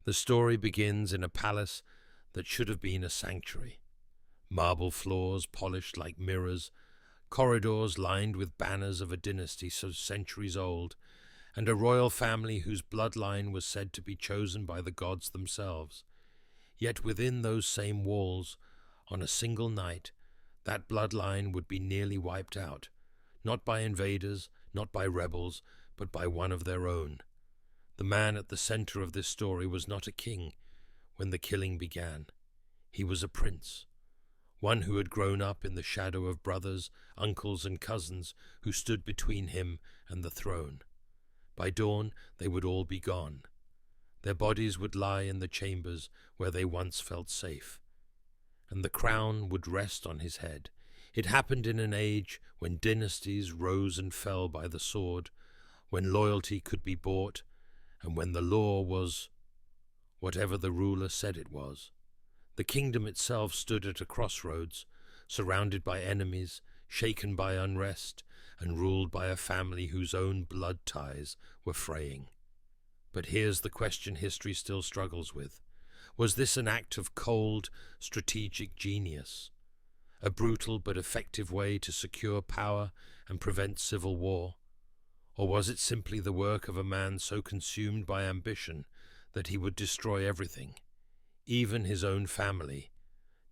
The story begins in a palace that should have been a sanctuary. Marble floors polished like mirrors, corridors lined with banners of a dynasty so centuries old, and a royal family whose bloodline was said to be chosen by the gods themselves. Yet within those same walls, on a single night, that bloodline would be nearly wiped out, not by invaders, not by rebels, but by one of their own. The man at the center of this story was not a king when the killing began. He was a prince, one who had grown up in the shadow of brothers, uncles, and cousins who stood between him and the throne. By dawn, they would all be gone. Their bodies would lie in the chambers where they once felt safe, and the crown would rest on his head. It happened in an age when dynasties rose and fell by the sword, when loyalty could be bought, and when the law was whatever the ruler said it was. The kingdom itself stood at a crossroads, surrounded by enemies, shaken by unrest, and ruled by a family whose own blood ties were fraying. But here's the question history still struggles with. Was this an act of cold, strategic genius? A brutal but effective way to secure power and prevent civil war? Or was it simply the work of a man so consumed by ambition that he would destroy everything, even his own family,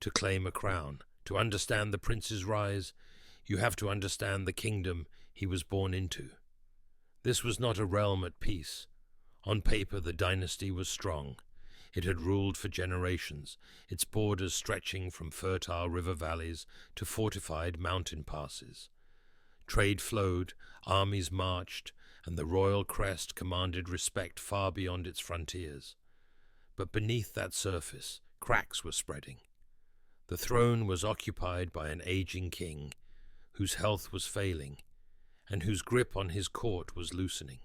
to claim a crown? To understand the prince's rise, you have to understand the kingdom he was born into. This was not a realm at peace. On paper, the dynasty was strong. It had ruled for generations, its borders stretching from fertile river valleys to fortified mountain passes. Trade flowed, armies marched, and the royal crest commanded respect far beyond its frontiers. But beneath that surface, cracks were spreading. The throne was occupied by an aging king, whose health was failing, and whose grip on his court was loosening.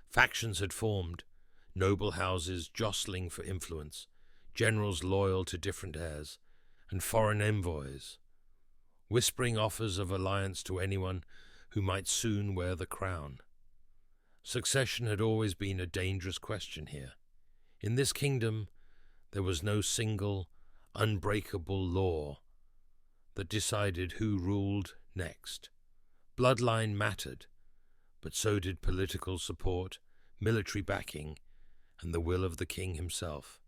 Factions had formed, noble houses jostling for influence, generals loyal to different heirs, and foreign envoys whispering offers of alliance to anyone who might soon wear the crown. Succession had always been a dangerous question here. In this kingdom, there was no single, unbreakable law that decided who ruled next. Bloodline mattered, but so did political support, military backing, and the will of the king himself.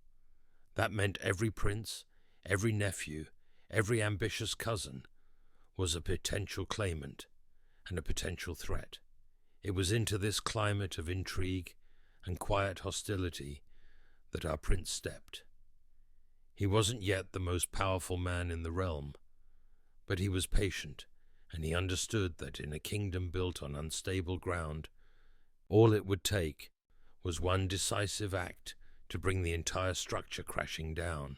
That meant every prince, every nephew, every ambitious cousin was a potential claimant and a potential threat. It was into this climate of intrigue and quiet hostility that our prince stepped. He wasn't yet the most powerful man in the realm, but he was patient, and he understood that in a kingdom built on unstable ground, all it would take was one decisive act to bring the entire structure crashing down,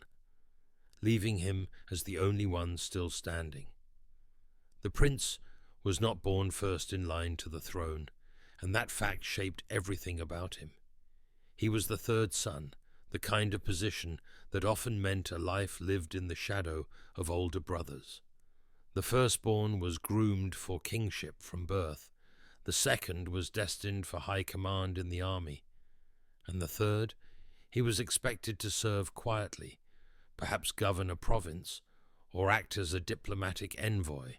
leaving him as the only one still standing. The prince was not born first in line to the throne, and that fact shaped everything about him. He was the third son, the kind of position that often meant a life lived in the shadow of older brothers. The firstborn was groomed for kingship from birth, the second was destined for high command in the army, and the third, he was expected to serve quietly, perhaps govern a province, or act as a diplomatic envoy.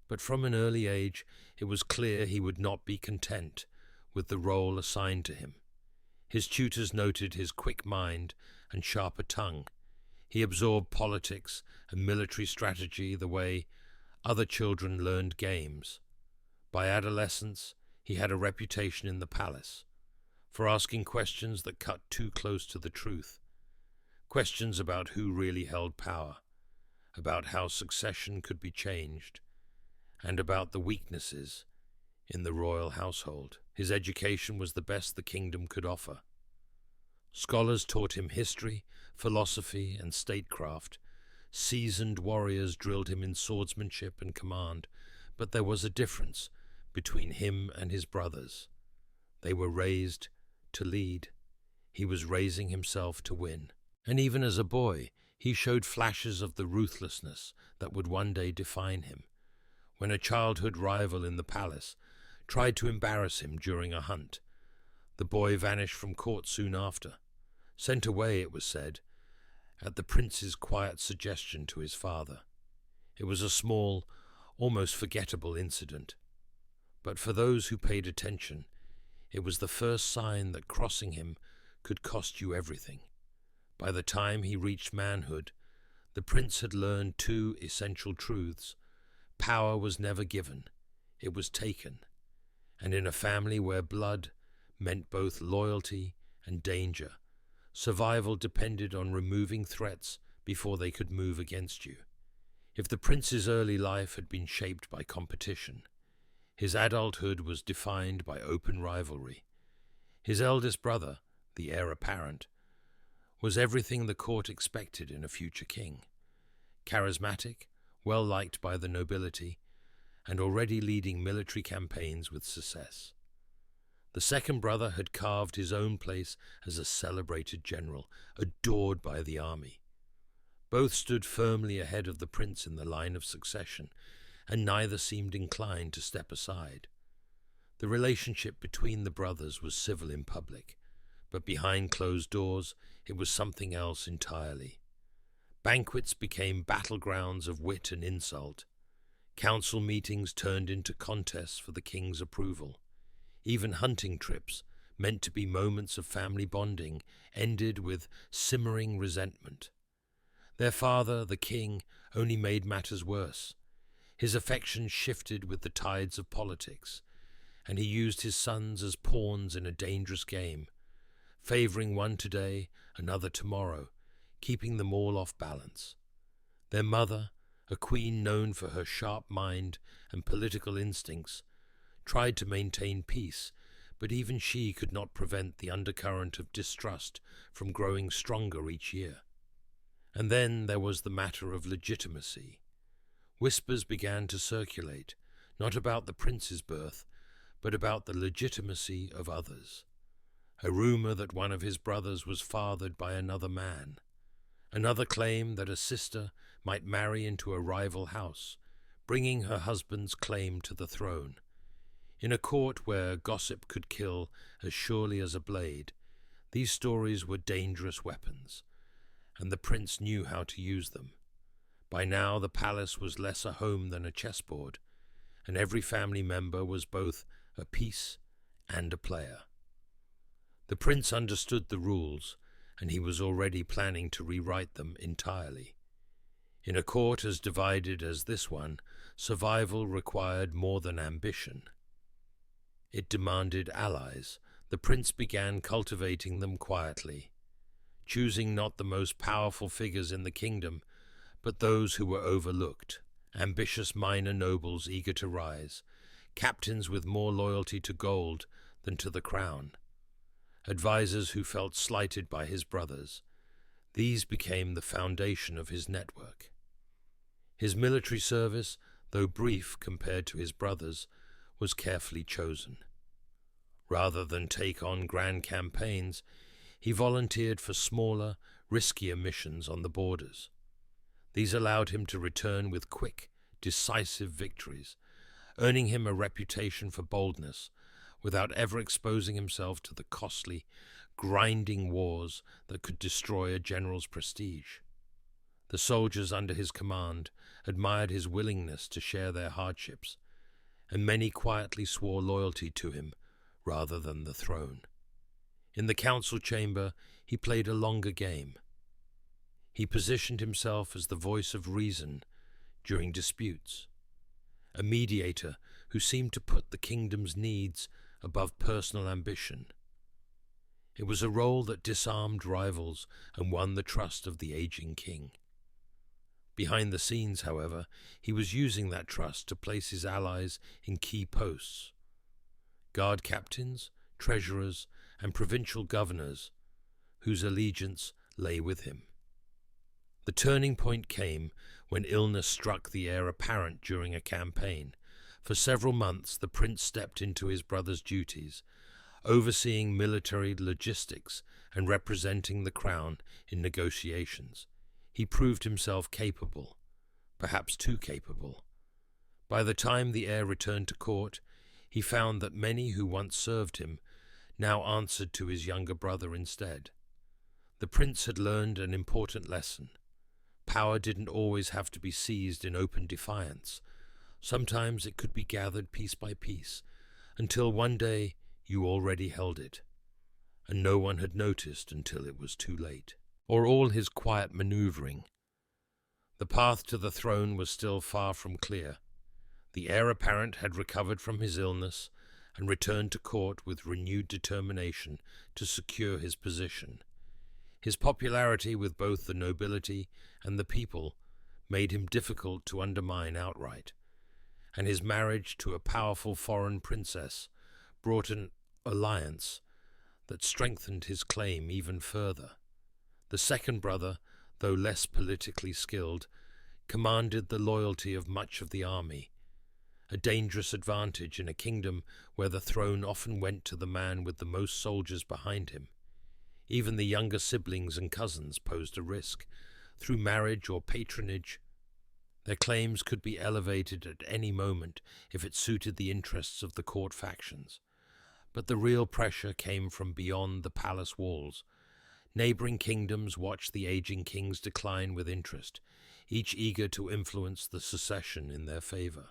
But from an early age, it was clear he would not be content with the role assigned to him. His tutors noted his quick mind and sharper tongue. He absorbed politics and military strategy the way other children learned games. By adolescence, he had a reputation in the palace for asking questions that cut too close to the truth. Questions about who really held power, about how succession could be changed, and about the weaknesses in the royal household. His education was the best the kingdom could offer. Scholars taught him history, philosophy, and statecraft. Seasoned warriors drilled him in swordsmanship and command, but there was a difference between him and his brothers. They were raised to lead. He was raising himself to win. And even as a boy, he showed flashes of the ruthlessness that would one day define him. When a childhood rival in the palace tried to embarrass him during a hunt, the boy vanished from court soon after, sent away, it was said, at the prince's quiet suggestion to his father. It was a small, almost forgettable incident, but for those who paid attention, it was the first sign that crossing him could cost you everything. By the time he reached manhood, the prince had learned two essential truths. Power was never given, it was taken, and in a family where blood meant both loyalty and danger, survival depended on removing threats before they could move against you. If the prince's early life had been shaped by competition, his adulthood was defined by open rivalry. His eldest brother, the heir apparent, was everything the court expected in a future king. Charismatic, well liked by the nobility, and already leading military campaigns with success. The second brother had carved his own place as a celebrated general, adored by the army. Both stood firmly ahead of the prince in the line of succession, and neither seemed inclined to step aside. The relationship between the brothers was civil in public, but behind closed doors it was something else entirely. Banquets became battlegrounds of wit and insult. Council meetings turned into contests for the king's approval. Even hunting trips, meant to be moments of family bonding, ended with simmering resentment. Their father, the king, only made matters worse. His affections shifted with the tides of politics, and he used his sons as pawns in a dangerous game, favoring one today, another tomorrow, keeping them all off balance. Their mother, a queen known for her sharp mind and political instincts, tried to maintain peace, but even she could not prevent the undercurrent of distrust from growing stronger each year. And then there was the matter of legitimacy. Whispers began to circulate, not about the prince's birth, but about the legitimacy of others. A rumor that one of his brothers was fathered by another man. Another claim that a sister might marry into a rival house, bringing her husband's claim to the throne. In a court where gossip could kill as surely as a blade, these stories were dangerous weapons, and the prince knew how to use them. By now the palace was less a home than a chessboard, and every family member was both a piece and a player. The prince understood the rules, and he was already planning to rewrite them entirely. In a court as divided as this one, survival required more than ambition. It demanded allies. The prince began cultivating them quietly, choosing not the most powerful figures in the kingdom, but those who were overlooked, ambitious minor nobles eager to rise, captains with more loyalty to gold than to the crown, advisers who felt slighted by his brothers. These became the foundation of his network. His military service, though brief compared to his brothers, was carefully chosen. Rather than take on grand campaigns, he volunteered for smaller, riskier missions on the borders. These allowed him to return with quick, decisive victories, earning him a reputation for boldness, without ever exposing himself to the costly, grinding wars that could destroy a general's prestige. The soldiers under his command admired his willingness to share their hardships, and many quietly swore loyalty to him rather than the throne. In the council chamber, he played a longer game. He positioned himself as the voice of reason during disputes, a mediator who seemed to put the kingdom's needs above personal ambition. It was a role that disarmed rivals and won the trust of the aging king. Behind the scenes, however, he was using that trust to place his allies in key posts. Guard captains, treasurers, and provincial governors, whose allegiance lay with him. The turning point came when illness struck the heir apparent during a campaign. For several months the prince stepped into his brother's duties, overseeing military logistics and representing the crown in negotiations. He proved himself capable, perhaps too capable. By the time the heir returned to court, he found that many who once served him now answered to his younger brother instead. The prince had learned an important lesson. Power didn't always have to be seized in open defiance. Sometimes it could be gathered piece by piece, until one day you already held it, and no one had noticed until it was too late. Or all his quiet maneuvering. The path to the throne was still far from clear. The heir apparent had recovered from his illness and returned to court with renewed determination to secure his position. His popularity with both the nobility and the people made him difficult to undermine outright, and his marriage to a powerful foreign princess brought an alliance that strengthened his claim even further. The second brother, though less politically skilled, commanded the loyalty of much of the army, a dangerous advantage in a kingdom where the throne often went to the man with the most soldiers behind him. Even the younger siblings and cousins posed a risk. Through marriage or patronage, their claims could be elevated at any moment if it suited the interests of the court factions. But the real pressure came from beyond the palace walls. Neighboring kingdoms watched the aging king's decline with interest, each eager to influence the succession in their favor.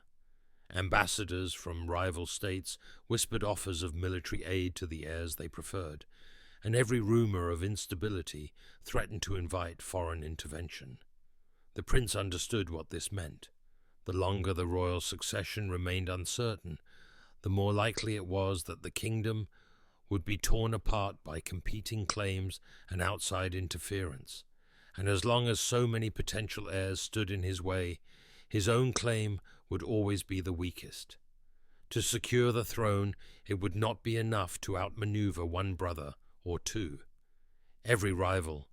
Ambassadors from rival states whispered offers of military aid to the heirs they preferred, and every rumor of instability threatened to invite foreign intervention. The prince understood what this meant. The longer the royal succession remained uncertain, the more likely it was that the kingdom would be torn apart by competing claims and outside interference. And as long as so many potential heirs stood in his way, his own claim would always be the weakest. To secure the throne, it would not be enough to outmaneuver one brother or two. Every rival,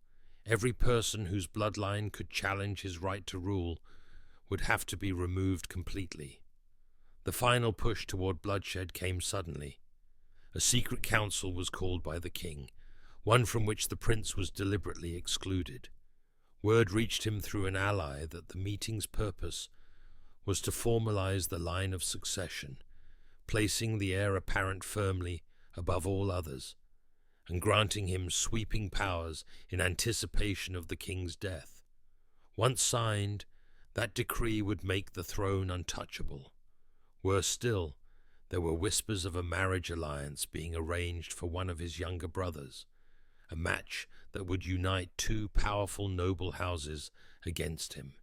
every person whose bloodline could challenge his right to rule, would have to be removed completely. The final push toward bloodshed came suddenly. A secret council was called by the king, one from which the prince was deliberately excluded. Word reached him through an ally that the meeting's purpose was to formalize the line of succession, placing the heir apparent firmly above all others, and granting him sweeping powers in anticipation of the king's death. Once signed, that decree would make the throne untouchable. Worse still, there were whispers of a marriage alliance being arranged for one of his younger brothers, a match that would unite two powerful noble houses against him.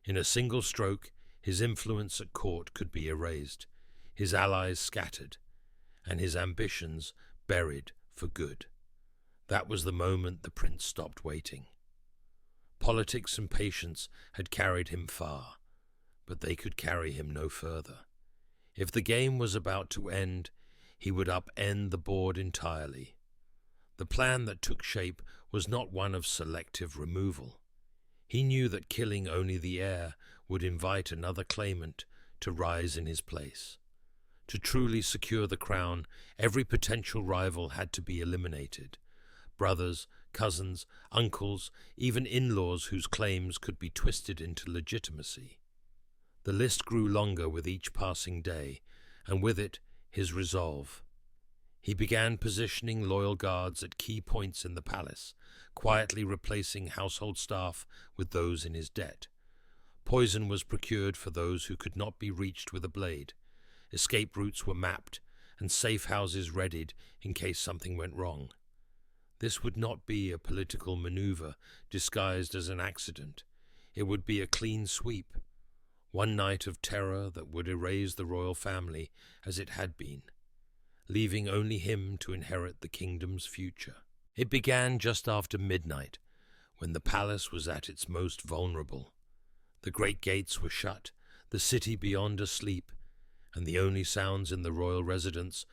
In a single stroke, his influence at court could be erased, his allies scattered, and his ambitions buried for good. That was the moment the prince stopped waiting. Politics and patience had carried him far, but they could carry him no further. If the game was about to end, he would upend the board entirely. The plan that took shape was not one of selective removal. He knew that killing only the heir would invite another claimant to rise in his place. To truly secure the crown, every potential rival had to be eliminated. Brothers, cousins, uncles, even in-laws whose claims could be twisted into legitimacy. The list grew longer with each passing day, and with it his resolve. He began positioning loyal guards at key points in the palace, quietly replacing household staff with those in his debt. Poison was procured for those who could not be reached with a blade. Escape routes were mapped, and safe houses readied in case something went wrong. This would not be a political maneuver disguised as an accident. It would be a clean sweep. One night of terror that would erase the royal family as it had been, leaving only him to inherit the kingdom's future. It began just after midnight, when the palace was at its most vulnerable. The great gates were shut, the city beyond asleep, and the only sounds in the royal residence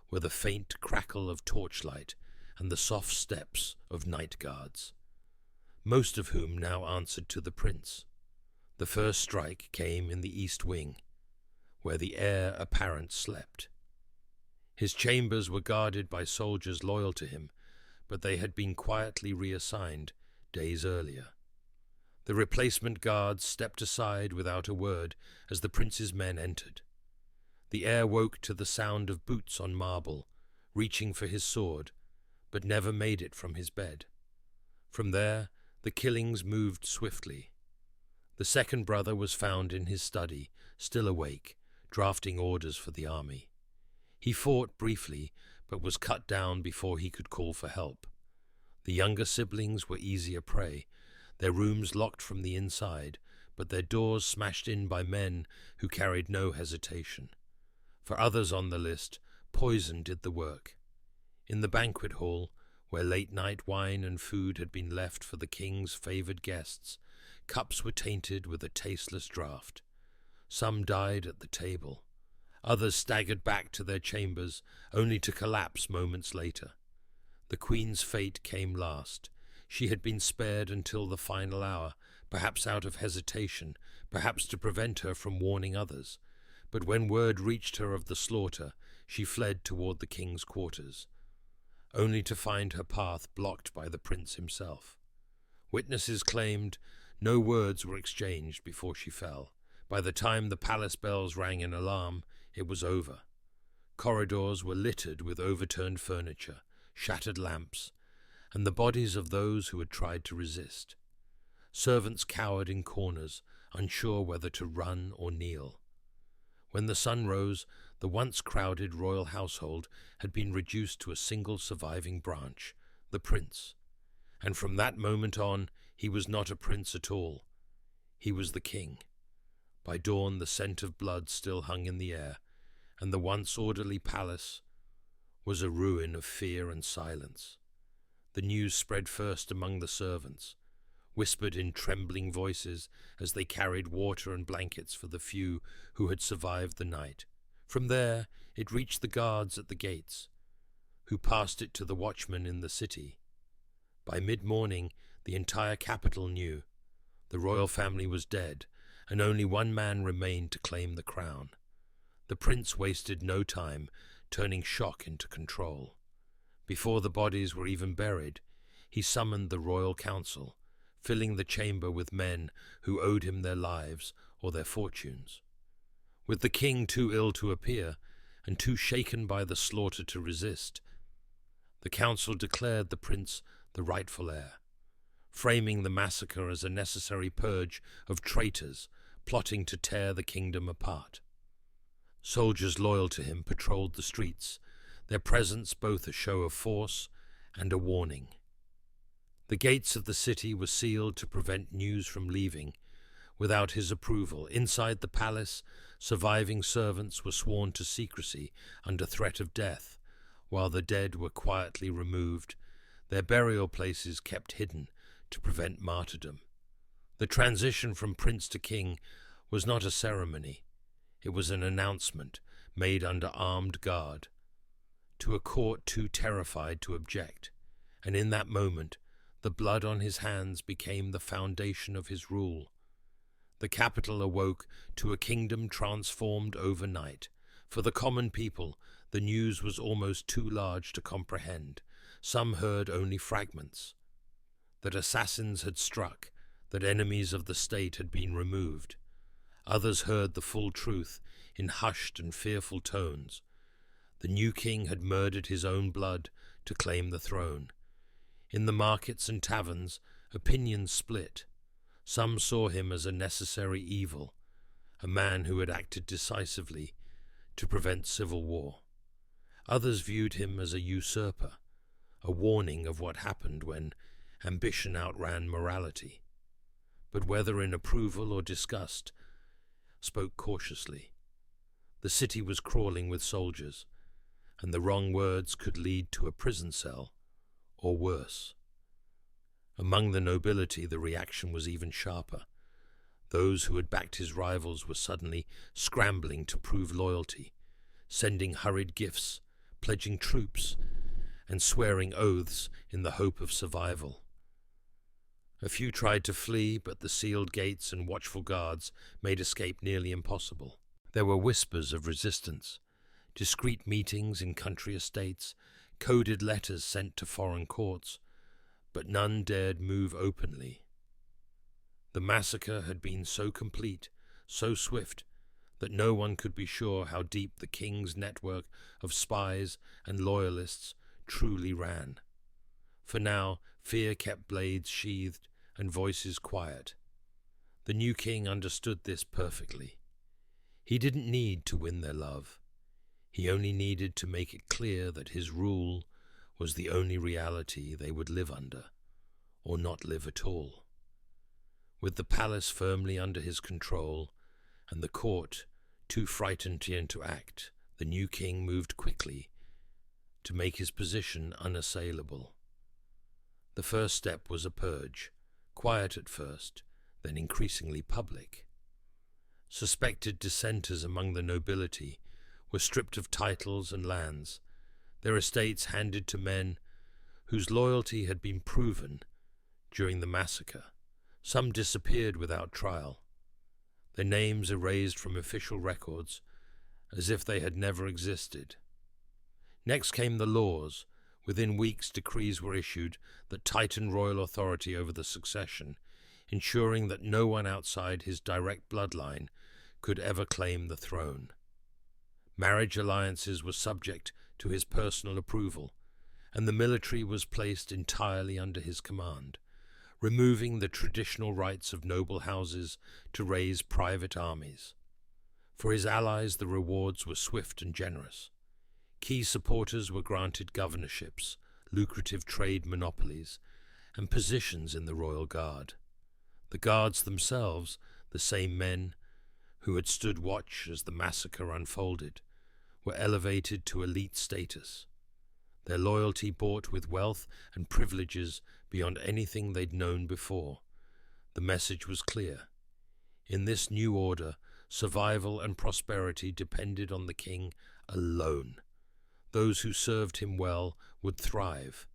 were the faint crackle of torchlight and the soft steps of night guards, most of whom now answered to the prince. The first strike came in the east wing, where the heir apparent slept. His chambers were guarded by soldiers loyal to him, but they had been quietly reassigned days earlier. The replacement guards stepped aside without a word as the prince's men entered. The heir woke to the sound of boots on marble, reaching for his sword, but never made it from his bed. From there, the killings moved swiftly. The second brother was found in his study, still awake, drafting orders for the army. He fought briefly, but was cut down before he could call for help. The younger siblings were easier prey, their rooms locked from the inside, but their doors smashed in by men who carried no hesitation. For others on the list, poison did the work. In the banquet hall, where late-night wine and food had been left for the king's favoured guests, cups were tainted with a tasteless draught. Some died at the table. Others staggered back to their chambers, only to collapse moments later. The queen's fate came last. She had been spared until the final hour, perhaps out of hesitation, perhaps to prevent her from warning others. But when word reached her of the slaughter, she fled toward the king's quarters, only to find her path blocked by the prince himself. Witnesses claimed no words were exchanged before she fell. By the time the palace bells rang in alarm, it was over. Corridors were littered with overturned furniture, shattered lamps, and the bodies of those who had tried to resist. Servants cowered in corners, unsure whether to run or kneel. When the sun rose, the once crowded royal household had been reduced to a single surviving branch, the prince. And from that moment on, he was not a prince at all. He was the king. By dawn, the scent of blood still hung in the air, and the once orderly palace was a ruin of fear and silence. The news spread first among the servants, whispered in trembling voices as they carried water and blankets for the few who had survived the night. From there, it reached the guards at the gates, who passed it to the watchmen in the city. By mid-morning, the entire capital knew. The royal family was dead, and only one man remained to claim the crown. The prince wasted no time, turning shock into control. Before the bodies were even buried, he summoned the royal council, filling the chamber with men who owed him their lives or their fortunes. With the king too ill to appear, and too shaken by the slaughter to resist, the council declared the prince the rightful heir, framing the massacre as a necessary purge of traitors plotting to tear the kingdom apart. Soldiers loyal to him patrolled the streets, their presence both a show of force and a warning. The gates of the city were sealed to prevent news from leaving without his approval. Inside the palace, surviving servants were sworn to secrecy under threat of death, while the dead were quietly removed, their burial places kept hidden to prevent martyrdom. The transition from prince to king was not a ceremony. It was an announcement made under armed guard to a court too terrified to object, and in that moment the blood on his hands became the foundation of his rule. The capital awoke to a kingdom transformed overnight. For the common people, the news was almost too large to comprehend. Some heard only fragments: that assassins had struck, that enemies of the state had been removed. Others heard the full truth in hushed and fearful tones. The new king had murdered his own blood to claim the throne. In the markets and taverns, opinions split. Some saw him as a necessary evil, a man who had acted decisively to prevent civil war. Others viewed him as a usurper, a warning of what happened when ambition outran morality. But whether in approval or disgust, spoke cautiously. The city was crawling with soldiers, and the wrong words could lead to a prison cell, or worse. Among the nobility, the reaction was even sharper. Those who had backed his rivals were suddenly scrambling to prove loyalty, sending hurried gifts, pledging troops, and swearing oaths in the hope of survival. A few tried to flee, but the sealed gates and watchful guards made escape nearly impossible. There were whispers of resistance, discreet meetings in country estates, coded letters sent to foreign courts, but none dared move openly. The massacre had been so complete, so swift, that no one could be sure how deep the king's network of spies and loyalists truly ran. For now, Fear kept blades sheathed and voices quiet. The new king understood this perfectly. He didn't need to win their love. He only needed to make it clear that his rule was the only reality they would live under, or not live at all. With the palace firmly under his control, and the court too frightened to interact, the new king moved quickly to make his position unassailable. The first step was a purge, quiet at first, then increasingly public. Suspected dissenters among the nobility were stripped of titles and lands, their estates handed to men whose loyalty had been proven during the massacre. Some disappeared without trial, their names erased from official records as if they had never existed. Next came the laws. Within weeks, decrees were issued that tightened royal authority over the succession, ensuring that no one outside his direct bloodline could ever claim the throne. Marriage alliances were subject to his personal approval, and the military was placed entirely under his command, removing the traditional rights of noble houses to raise private armies. For his allies, the rewards were swift and generous. Key supporters were granted governorships, lucrative trade monopolies, and positions in the royal guard. The guards themselves, the same men who had stood watch as the massacre unfolded, were elevated to elite status, their loyalty bought with wealth and privileges beyond anything they'd known before. The message was clear. In this new order, survival and prosperity depended on the king alone. Those who served him well would thrive.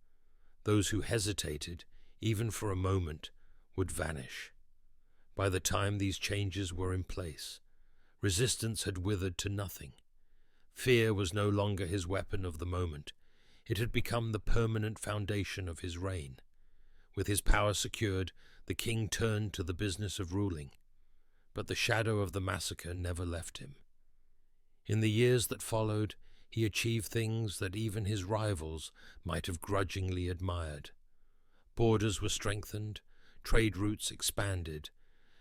Those who hesitated, even for a moment, would vanish. By the time these changes were in place, resistance had withered to nothing. Fear was no longer his weapon of the moment. It had become the permanent foundation of his reign. With his power secured, the king turned to the business of ruling. But the shadow of the massacre never left him. In the years that followed, he achieved things that even his rivals might have grudgingly admired. Borders were strengthened, trade routes expanded,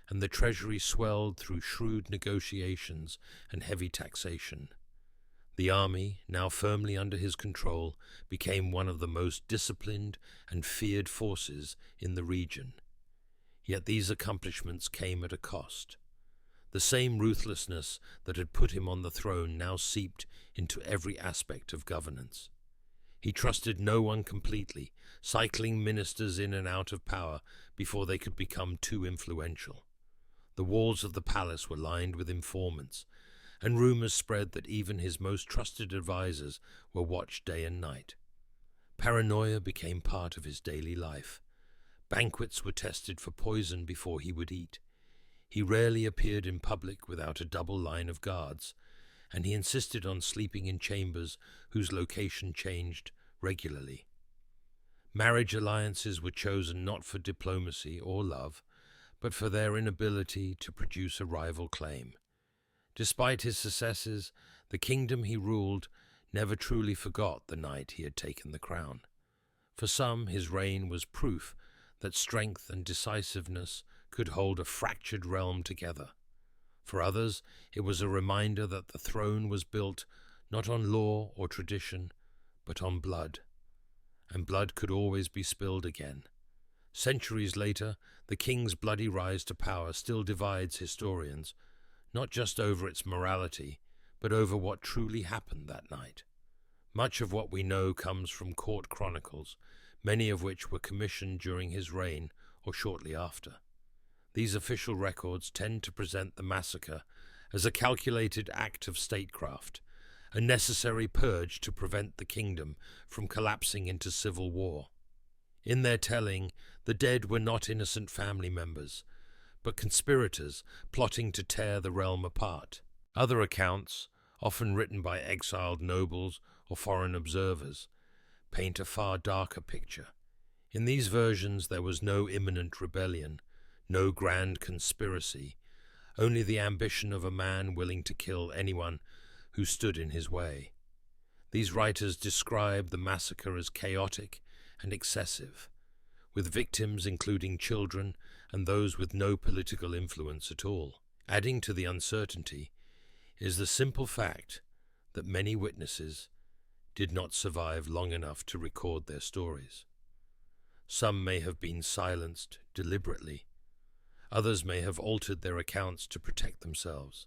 and the treasury swelled through shrewd negotiations and heavy taxation. The army, now firmly under his control, became one of the most disciplined and feared forces in the region. Yet these accomplishments came at a cost. The same ruthlessness that had put him on the throne now seeped into every aspect of governance. He trusted no one completely, cycling ministers in and out of power before they could become too influential. The walls of the palace were lined with informants, and rumors spread that even his most trusted advisors were watched day and night. Paranoia became part of his daily life. Banquets were tested for poison before he would eat. He rarely appeared in public without a double line of guards, and he insisted on sleeping in chambers whose location changed regularly. Marriage alliances were chosen not for diplomacy or love, but for their inability to produce a rival claim. Despite his successes, the kingdom he ruled never truly forgot the night he had taken the crown. For some, his reign was proof that strength and decisiveness could hold a fractured realm together. For others, it was a reminder that the throne was built not on law or tradition, but on blood. And blood could always be spilled again. Centuries later, the king's bloody rise to power still divides historians, not just over its morality, but over what truly happened that night. Much of what we know comes from court chronicles, many of which were commissioned during his reign or shortly after. These official records tend to present the massacre as a calculated act of statecraft, a necessary purge to prevent the kingdom from collapsing into civil war. In their telling, the dead were not innocent family members, but conspirators plotting to tear the realm apart. Other accounts, often written by exiled nobles or foreign observers, paint a far darker picture. In these versions there was no imminent rebellion, no grand conspiracy, only the ambition of a man willing to kill anyone who stood in his way. These writers describe the massacre as chaotic and excessive, with victims including children and those with no political influence at all. Adding to the uncertainty is the simple fact that many witnesses did not survive long enough to record their stories. Some may have been silenced deliberately. Others may have altered their accounts to protect themselves.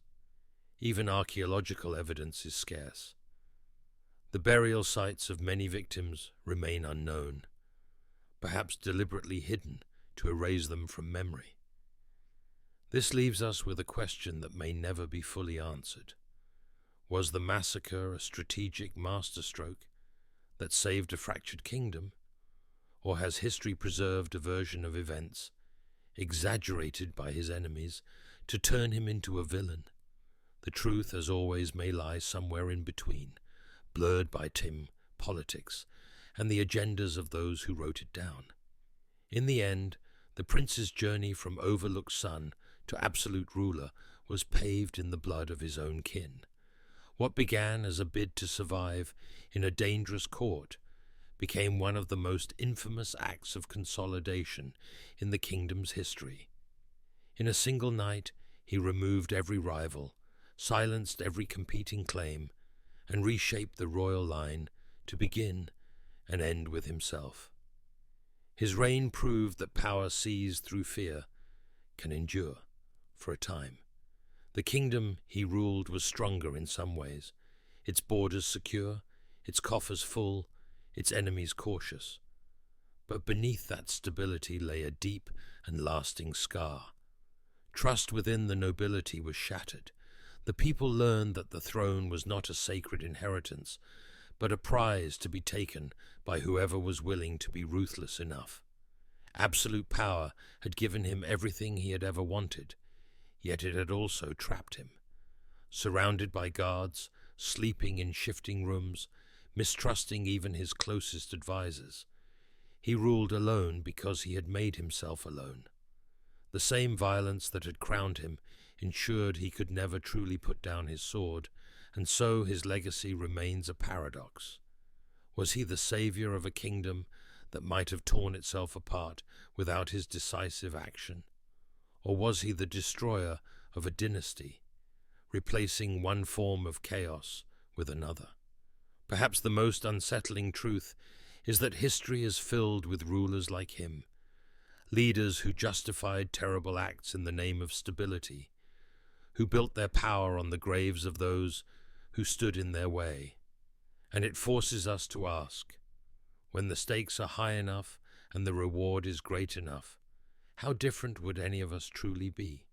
Even archaeological evidence is scarce. The burial sites of many victims remain unknown, perhaps deliberately hidden to erase them from memory. This leaves us with a question that may never be fully answered. Was the massacre a strategic masterstroke that saved a fractured kingdom, or has history preserved a version of events, exaggerated by his enemies, to turn him into a villain? The truth, as always, may lie somewhere in between, blurred by politics, and the agendas of those who wrote it down. In the end, the prince's journey from overlooked son to absolute ruler was paved in the blood of his own kin. What began as a bid to survive in a dangerous court became one of the most infamous acts of consolidation in the kingdom's history. In a single night, he removed every rival, silenced every competing claim, and reshaped the royal line to begin and end with himself. His reign proved that power seized through fear can endure for a time. The kingdom he ruled was stronger in some ways, its borders secure, its coffers full, its enemies cautious. But beneath that stability lay a deep and lasting scar. Trust within the nobility was shattered. The people learned that the throne was not a sacred inheritance, but a prize to be taken by whoever was willing to be ruthless enough. Absolute power had given him everything he had ever wanted, yet it had also trapped him. Surrounded by guards, sleeping in shifting rooms, mistrusting even his closest advisers, he ruled alone because he had made himself alone. The same violence that had crowned him ensured he could never truly put down his sword, and so his legacy remains a paradox. Was he the savior of a kingdom that might have torn itself apart without his decisive action? Or was he the destroyer of a dynasty, replacing one form of chaos with another? Perhaps the most unsettling truth is that history is filled with rulers like him, leaders who justified terrible acts in the name of stability, who built their power on the graves of those who stood in their way. And it forces us to ask, when the stakes are high enough and the reward is great enough, how different would any of us truly be?